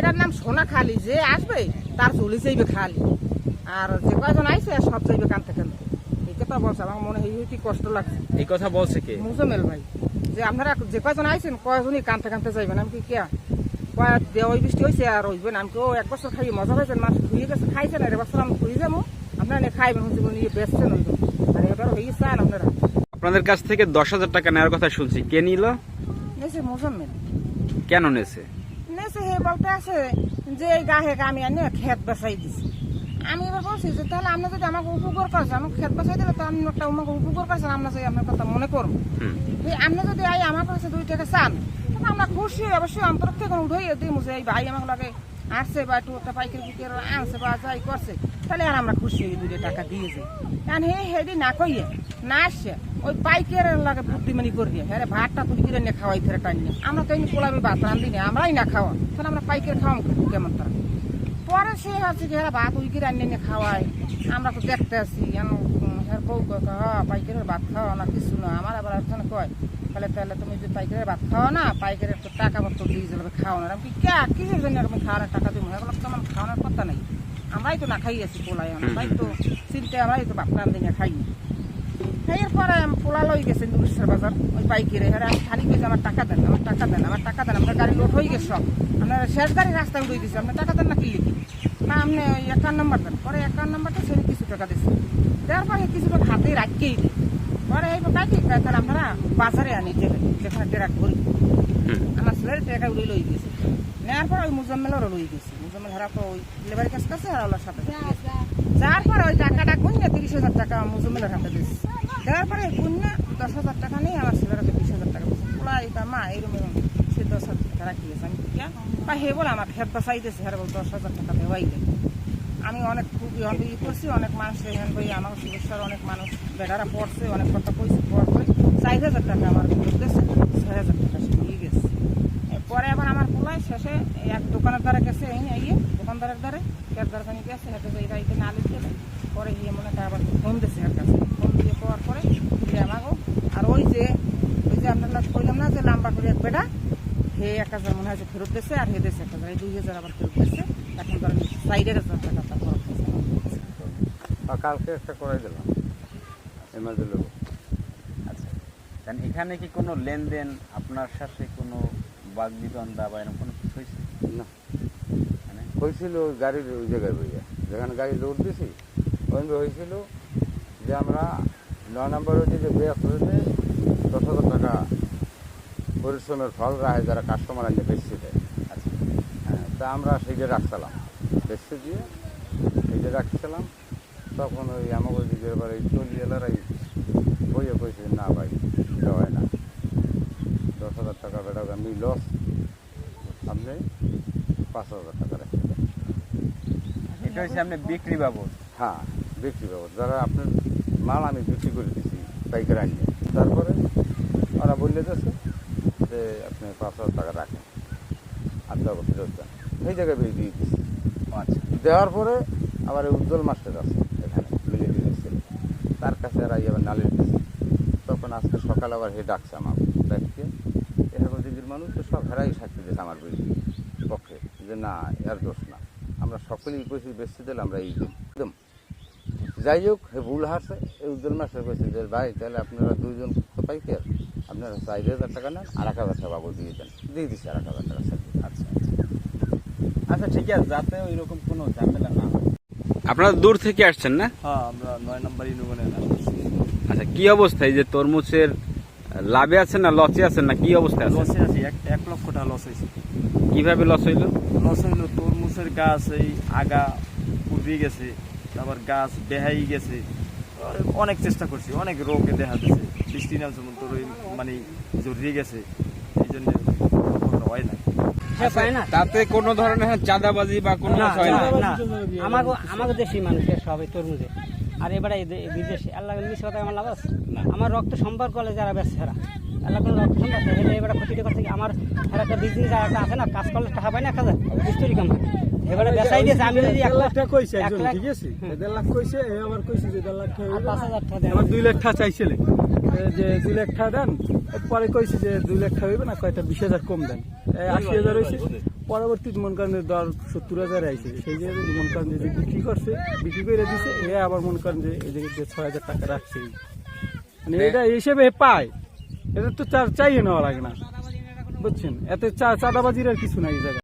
এটার নাম সোনা খালি, যে আসবে তার চলে যাইবে খালি, আর যে কয়জন আইছে সব যাইবে কানতে কানতে। এই কথা বলছে, আমার মনে হয় কি কষ্ট লাগছে। এই কথা বলছে কে? মুজাম্মেল ভাই, যে আপনারা যে কয়জন আইছেন কয়জনই কানতে কানতে যাইবেন। আমি কি কে দেওয়াই বৃষ্টি হয়েছে আর হইবেন, আমি তো 1 বছর খাই মজা হয়েছেন, মাছ ঘুরিয়ে গেছে খাইছেন, আর এবছর আমি ঘুরিয়ে যাবো, আপনারা নিয়ে খাইবেন, নিয়ে বেচছেন হইবেন, আর এবার হয়ে চান আপনারা। আপনাদের কাছ থেকে 10,000 টাকা নেওয়ার কথা শুনছি, কে নিল? নেছে মুজাম্মেল। কেন নেছে? নেছে হে বলতে আছে যে এই গাহে আমি আনি খেত বেচাই দিছি। আমি এবার বলছি যে তাহলে আপনি যদি আমাকে উপকার করেছেন, আমাকে খেত বেচাই দিলে তো আমি একটা আমাকে উপকার করেছেন, আমরা চাই আপনার কথা মনে করবো। আপনি যদি আমার কাছে 2 টাকা চান, তাহলে আমরা খুশি অবশ্যই অন্তর থেকে উঠেই দিই যে এই ভাই আমাকে লাগে আসছে বা একটু একটা পাইকারি বিক্রি আনছে বা যাই করছে, তাহলে আর আমরা খুশি হই 2 টাকা দিয়ে যাই। কারণ হেডি না কইয়ে না আসছে ওই পাইকারের লাগে বুদ্ধিমানি করি, হ্যাঁ ভাতটা তুলি কিনে নিয়ে খাওয়াই ফেরে টাইম নিয়ে, আমরা তো এমনি পোলাবি ভাত রান্ধি না, আমরাই না খাওয়া, তাহলে আমরা পাইকারি খাওয়াম কেমন তারা। পরে সে হচ্ছে কি এরা ভাত উইকিরে আনিয়ে নিয়ে খাওয়ায়, আমরা তো দেখতে আসি হ্যাঁ বউ পাইকারের ভাত খাওয়া না কিছু না। আমার আবার একজন কয় তাহলে তাহলে তুমি যদি পাইকারের ভাত খাওয়া না, পাইকারের তো টাকা পত্র দিয়ে যাবে খাওয়ানোর। আমি কি কিসের জন্য আমি খাওয়ানোর টাকা দিব? এগুলো তো আমার খাওয়ানোর কথা নেই, আমরাই তো না খাইয়েছি পোলাই, আমরাই তো চিনতে আমরাই তো ভাত রান্ধি না খাই। এরপরে পোলা লই গেছে নুরিশের বাজার ওই পাইকারে, হ্যাঁ আমি খালি গেছি আমার টাকা দেন, আমার টাকা দেন, আমার টাকা দেন, আপনার গাড়ি লোড হয়ে গেছে সব, আপনার শেষ গাড়ি রাস্তায় উড়ে দিয়েছে, আপনার টাকা দেন না কি লিখি না, আপনি ওই অ্যাকাউন্ট নাম্বার দেন। পরে অ্যাকাউন্ট নাম্বারটা সে কিছু টাকা দিচ্ছে, দেওয়ার পরে কিছু টাকা হাতে রাখিয়েই দিই। পরে এই কাকি তাহলে আপনারা বাজারে আনি যেখানে ট্রাক করি, আমার ছেলের টাকা উড়ে লই গেছে। নেওয়ার পরে ওই মুজাম্মেলেরও লই গেছে, মুজাম্মেল হারা ওই লেবারি কাজ কাছে আর ওনার সাথে যার পরে ওই টাকাটা গুণে 30,000 টাকা মুজাম্মেলের হাতে দিয়েছে। দেওয়ার পরে গুণে 10,000 টাকা নেই, আমার ছেলের 20,000 টাকা দিচ্ছে। পোলা এটা মা এইরকম সে 10,000 টাকা রাখিয়েছে। আমি বা হে বলে আমার খেত বাসাই দিয়েছে, হ্যাঁ বল 10,000 টাকা দেওয়াই দেয়। আমি অনেক খুব ই করছি, অনেক মানুষ হ্যান ভাই আমার শুভেচ্ছার অনেক মানুষ বেটারা পড়ছে, অনেক কথা কইছে, পর করে 4,000 টাকা আমার দিয়েছে, 6,000 টাকা সে নিয়ে গেছে। পরে আবার আমার পোলায় শেষে এক দোকানের দ্বারা গেছে, এই দোকানদারের দ্বারে ক্যাব দ্বারা গেছে, হেঁটে এই বাড়িতে না লিখে পরে গিয়ে মনে হয় আবার ফোন দিয়েছে এর কাছে, ফোন দিয়ে পাওয়ার পরে আমাকেও আর ওই যে আপনার কইলাম না যে নাম্বার করে এক বেটা হে 1,000 মনে হয় যে ফেরত দিয়েছে, আর হে দিয়েছে 1,000, এই 2,000 আবার ফেরত দিচ্ছে। এখন ধরেন 4,000 টাকা তার খরচ হয়েছে। কালকে একটা করাই দিলাম এমার্জেন্সি লোক। আচ্ছা, কারণ এখানে কি কোনো লেনদেন আপনার সাথে কোনো বাগবিতণ্ডা বা এরকম কোনো কিছু হয়েছে? না হয়েছিল গাড়ির ওই জায়গায় বইয়া, যেখানে গাড়ি লোড দিয়েছি ওখানে হয়েছিল যে আমরা 9 নম্বর হচ্ছে যে বেশ হয়েছে 10,000 টাকা পরিশ্রমের ফল রাখে যারা কাস্টমার আনতে বেশি দেয়। আচ্ছা, হ্যাঁ, তা আমরা সেইটা রাখছিলাম, বেশি দিয়ে সেইটা রাখছিলাম। তখন ওই আমাকে দিকে এবার এই চলি এলারাই বইয়ে কইছে না ভাই এটা হয় না, 10,000 টাকা বেটা আমি লস, আপনি 5,000 টাকা রাখতে। এটা হচ্ছে আপনি বিক্রি বাবদ? হ্যাঁ বিক্রি বাবদ, যারা আপনার মাল আমি বিক্রি করে দিচ্ছি পাইকারি আনিয়ে, তারপরে ওরা বললে যাচ্ছে যে আপনি 5,000 টাকা রাখেন আর জগৎ ফেরত দেন, সেই জায়গায় বেরিয়ে দিয়ে দিচ্ছি। আচ্ছা, দেওয়ার পরে আবার এই উজ্জ্বল মাস্টার আছে এখানে মিলিটারি ছিল, তার কাছে আর আবার নালিশ দিচ্ছে। তখন আজকে সকালে আবার হে ডাকছে আমার ডাকছে, এরকম দিদির মানুষ তো সব হেরাই সাক্ষী দিয়েছে আমার পক্ষে যে না এর দোষ না, আমরা সকলেই কইছি বেশি দিলে আমরা এই একদম। যাই হোক হে ভুল হারছে, এই উজ্জ্বল মাস্টার কইছে যে ভাই তাহলে আপনারা 2 জন তো পাইকার, আপনারা 4,000 টাকা নেন আর 1,000 টাকা বাবু দিয়ে দেন, দিয়ে দিচ্ছে আর 1,000 টাকা স্যার। আচ্ছা আচ্ছা ঠিক আছে, যাতে ওই রকম কোনো ঝামেলা না হয়। আপনারা দূর থেকে আসছেন না? হ্যাঁ, আমরা 9 নম্বর ইউনিয়নে আসছি। আচ্ছা, কি অবস্থা এই যে তরমুজের লাভে আছেন না লসে আছেন না কি অবস্থা আছে? লসে আছি, 1 লক্ষ টাকা লস হয়েছে। কিভাবে লস হইলো? লস হইলো তরমুজের গাছ এই আগা উঠে গেছে, তারপর গাছ বেহাই গেছে, অনেক চেষ্টা করছি, অনেক রোগে দেখা দিচ্ছে, বৃষ্টি নাম যেমন তোর ওই মানে জড়িয়ে গেছে, এই জন্য হয় না। তাতে কোনো ধরনের চাঁদাবাজি বা কোনো হয় না? আমাকে দেশি মানুষের সবাই তরমুজে, আর এবারে বিদেশে আল্লাহ মিশ কথা আমার লাভ আছে। আমার রক্ত সম্পর্ক হলে যারা ব্যস্ত হেরা আল্লাহ কোনো রক্ত সম্পর্ক হলে এবারে ক্ষতিটা করছে আমার হেরা একটা বিজনেস একটা আছে না, কাজ করলে টাকা পায় না, 1,000 বিস্তরি কাম হয়। এবারে বেচাই দিয়েছে, আমি যদি 1 লাখ টাকা কইছে, 1 লাখ ঠিক আছে, 1.5 লাখ কইছে, আবার কইছে যে 1.5 লাখ টাকা 5,000 টাকা দেয়, আমার 2 লাখ টাকা চাইছিলে। যে 2 লাখ টাকা দেন, পরে কইছে যে 2 লাখ টাকা হইবে না, কয়টা 20,000 কম দেন, 80,000 হয়েছে। পরবর্তী মন করেন যে দর 70,000 আইছে, সেই জায়গায় মন করেন যে বিক্রি করছে, বিক্রি করে দিছে, এ আবার মন করেন যে এই জায়গায় 6,000 টাকা রাখছে, মানে এটা হিসেবে পায়, এটা তো চাইয়ে নেওয়া লাগে না, বুঝছেন? এতে চাঁদাবাজির আর কিছু নাই এই জায়গায়।